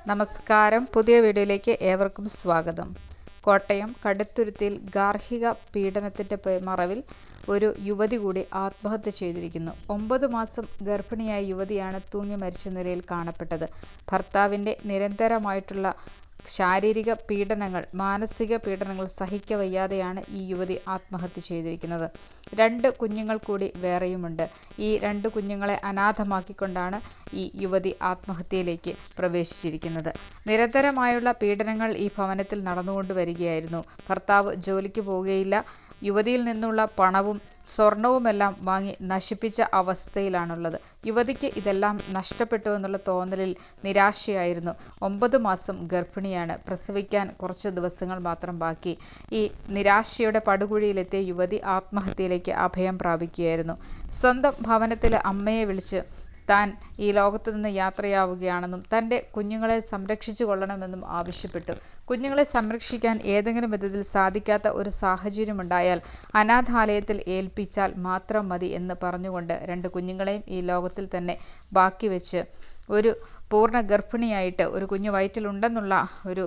നമസ്കാരം. പുതിയ വീഡിയോയിലേക്ക് ഏവർക്കും സ്വാഗതം. കോട്ടയം കടുത്തുരുത്തിയിൽ ഗാർഹിക പീഡനത്തിൻ്റെ മറവിൽ ഒരു യുവതി കൂടി ആത്മഹത്യ ചെയ്തിരിക്കുന്നു. 9 മാസം ഗർഭിണിയായ യുവതിയാണ് തൂങ്ങി മരിച്ച നിലയിൽ കാണപ്പെട്ടത്. ഭർത്താവിൻ്റെ നിരന്തരമായിട്ടുള്ള ശാരീരിക പീഡനങ്ങൾ, മാനസിക പീഡനങ്ങൾ സഹിക്കവയ്യാതെയാണ് ഈ യുവതി ആത്മഹത്യ ചെയ്തിരിക്കുന്നത്. 2 കുഞ്ഞുങ്ങൾ കൂടി വേറെയുമുണ്ട്. ഈ 2 കുഞ്ഞുങ്ങളെ അനാഥമാക്കിക്കൊണ്ടാണ് ഈ യുവതി ആത്മഹത്യയിലേക്ക് പ്രവേശിച്ചിരിക്കുന്നത്. നിരന്തരമായുള്ള പീഡനങ്ങൾ ഈ ഭവനത്തിൽ നടന്നുകൊണ്ട് വരികയായിരുന്നു. ഭർത്താവ് ജോലിക്ക് പോവുകയില്ല. യുവതിയിൽ നിന്നുള്ള പണവും സ്വർണവുമെല്ലാം വാങ്ങി നശിപ്പിച്ച അവസ്ഥയിലാണുള്ളത്. യുവതിക്ക് ഇതെല്ലാം നഷ്ടപ്പെട്ടു എന്നുള്ള തോന്നലിൽ നിരാശയായിരുന്നു. 9 മാസം ഗർഭിണിയാണ്. പ്രസവിക്കാൻ കുറച്ച് ദിവസങ്ങൾ മാത്രം ബാക്കി. ഈ നിരാശയുടെ പടുകുഴിയിലെത്തിയ യുവതി ആത്മഹത്യയിലേക്ക് അഭയം പ്രാപിക്കുകയായിരുന്നു. സ്വന്തം ഭവനത്തിലെ അമ്മയെ വിളിച്ച് താൻ ഈ ലോകത്തു നിന്ന് യാത്രയാവുകയാണെന്നും തൻ്റെ കുഞ്ഞുങ്ങളെ സംരക്ഷിച്ചു കൊള്ളണമെന്നും ആവശ്യപ്പെട്ടു. കുഞ്ഞുങ്ങളെ സംരക്ഷിക്കാൻ ഏതെങ്കിലും വിധത്തിൽ സാധിക്കാത്ത ഒരു സാഹചര്യമുണ്ടായാൽ അനാഥാലയത്തിൽ ഏൽപ്പിച്ചാൽ മാത്രം മതി എന്ന് പറഞ്ഞുകൊണ്ട് 2 കുഞ്ഞുങ്ങളെയും ഈ ലോകത്തിൽ തന്നെ ബാക്കി വെച്ച് ഒരു പൂർണ്ണ ഗർഭിണിയായിട്ട് ഒരു കുഞ്ഞു വയറ്റിലുണ്ടെന്നുള്ള ഒരു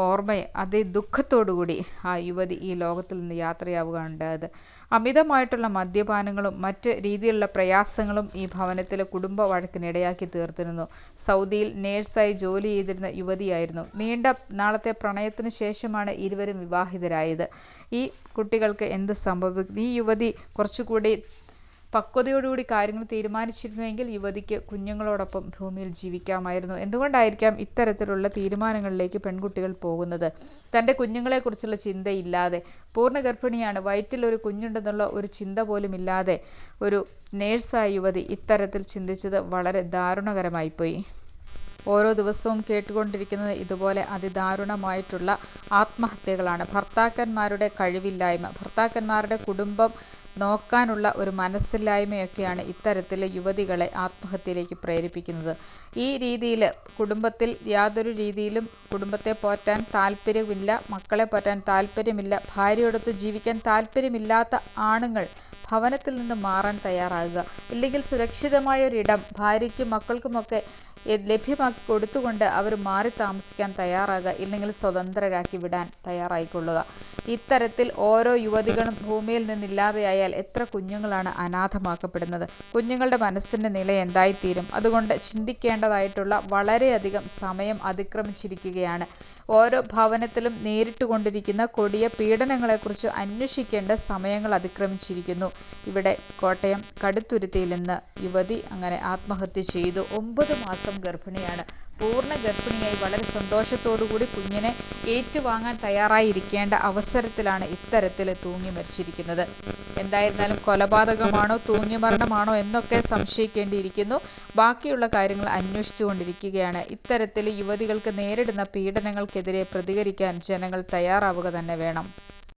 ഓർമ്മയെ ദുഃഖത്തോടുകൂടി ആ യുവതി ഈ ലോകത്തിൽ നിന്ന് യാത്രയാവുകയാണ് ഉണ്ടായത്. അമിതമായിട്ടുള്ള മദ്യപാനങ്ങളും മറ്റ് രീതിയിലുള്ള പ്രയാസങ്ങളും ഈ ഭവനത്തിലെ കുടുംബ വഴക്കിനിടയാക്കി തീർത്തിരുന്നു. സൗദിയിൽ നേഴ്സായി ജോലി ചെയ്തിരുന്ന യുവതിയായിരുന്നു. നീണ്ട നാളത്തെ പ്രണയത്തിന് ശേഷമാണ് ഇരുവരും വിവാഹിതരായത്. ഈ കുട്ടികൾക്ക് എന്ത് സംഭവിക്കും? ഈ യുവതി കുറച്ചുകൂടി പക്വതയോടുകൂടി കാര്യങ്ങൾ തീരുമാനിച്ചിരുന്നുവെങ്കിൽ യുവതിക്ക് കുഞ്ഞുങ്ങളോടൊപ്പം ഭൂമിയിൽ ജീവിക്കാമായിരുന്നു. എന്തുകൊണ്ടായിരിക്കാം ഇത്തരത്തിലുള്ള തീരുമാനങ്ങളിലേക്ക് പെൺകുട്ടികൾ പോകുന്നത്? തൻ്റെ കുഞ്ഞുങ്ങളെക്കുറിച്ചുള്ള ചിന്തയില്ലാതെ, പൂർണ്ണ ഗർഭിണിയാണ്, വയറ്റിലൊരു കുഞ്ഞുണ്ടെന്നുള്ള ഒരു ചിന്ത പോലും ഇല്ലാതെ ഒരു നേഴ്സായ യുവതി ഇത്തരത്തിൽ ചിന്തിച്ചത് വളരെ ദാരുണകരമായിപ്പോയി. ഓരോ ദിവസവും കേട്ടുകൊണ്ടിരിക്കുന്നത് ഇതുപോലെ അതിദാരുണമായിട്ടുള്ള ആത്മഹത്യകളാണ്. ഭർത്താക്കന്മാരുടെ കഴിവില്ലായ്മ, ഭർത്താക്കന്മാരുടെ കുടുംബം നോക്കാനുള്ള ഒരു മനസ്സില്ലായ്മയൊക്കെയാണ് ഇത്തരത്തിലെ യുവതികളെ ആത്മഹത്യയിലേക്ക് പ്രേരിപ്പിക്കുന്നത്. ഈ രീതിയിൽ കുടുംബത്തിൽ യാതൊരു രീതിയിലും കുടുംബത്തെ പോറ്റാൻ താല്പര്യമില്ല, മക്കളെ പോറ്റാൻ താല്പര്യമില്ല, ഭാര്യയോടൊത്ത് ജീവിക്കാൻ താല്പര്യമില്ലാത്ത ആണുങ്ങൾ ഭവനത്തിൽ നിന്ന് മാറാൻ തയ്യാറാകുക. ഇല്ലെങ്കിൽ സുരക്ഷിതമായ ഒരിടം ഭാര്യയ്ക്കും മക്കൾക്കുമൊക്കെ ലഭ്യമാക്കി കൊടുത്തുകൊണ്ട് അവർ മാറി താമസിക്കാൻ തയ്യാറാകുക. ഇല്ലെങ്കിൽ സ്വതന്ത്രരാക്കി വിടാൻ തയ്യാറായിക്കൊള്ളുക. ഇത്തരത്തിൽ ഓരോ യുവതികളും ഭൂമിയിൽ നിന്നില്ലാതെയായാൽ എത്ര കുഞ്ഞുങ്ങളാണ് അനാഥമാക്കപ്പെടുന്നത്? കുഞ്ഞുങ്ങളുടെ മനസ്സിൻ്റെ നില എന്തായിത്തീരും? അതുകൊണ്ട് ചിന്തിക്കേണ്ടതായിട്ടുള്ള വളരെയധികം സമയം അതിക്രമിച്ചിരിക്കുകയാണ്. ഓരോ ഭവനത്തിലും നേരിട്ട് കൊണ്ടിരിക്കുന്ന കൊടിയ പീഡനങ്ങളെക്കുറിച്ച് അന്വേഷിക്കേണ്ട സമയങ്ങൾ അതിക്രമിച്ചിരിക്കുന്നു. ഇവിടെ കോട്ടയം കടുത്തുരുത്തിയിൽ നിന്ന് യുവതി അങ്ങനെ ആത്മഹത്യ ചെയ്തു. 9 മാസം ഗർഭിണിയാണ്. പൂർണ്ണ ഗർഭിണിയായി വളരെ സന്തോഷത്തോടുകൂടി കുഞ്ഞിനെ ഏറ്റുവാങ്ങാൻ തയ്യാറായിരിക്കേണ്ട അവസരത്തിലാണ് ഇത്തരത്തിൽ തൂങ്ങി മരിച്ചിരിക്കുന്നത്. എന്തായിരുന്നാലും കൊലപാതകമാണോ തൂങ്ങി മരണമാണോ എന്നൊക്കെ സംശയിക്കേണ്ടിയിരിക്കുന്നു. ബാക്കിയുള്ള കാര്യങ്ങൾ അന്വേഷിച്ചു കൊണ്ടിരിക്കുകയാണ്. ഇത്തരത്തിൽ യുവതികൾക്ക് നേരിടുന്ന പീഡനങ്ങൾക്കെതിരെ പ്രതികരിക്കാൻ ജനങ്ങൾ തയ്യാറാവുക തന്നെ വേണം.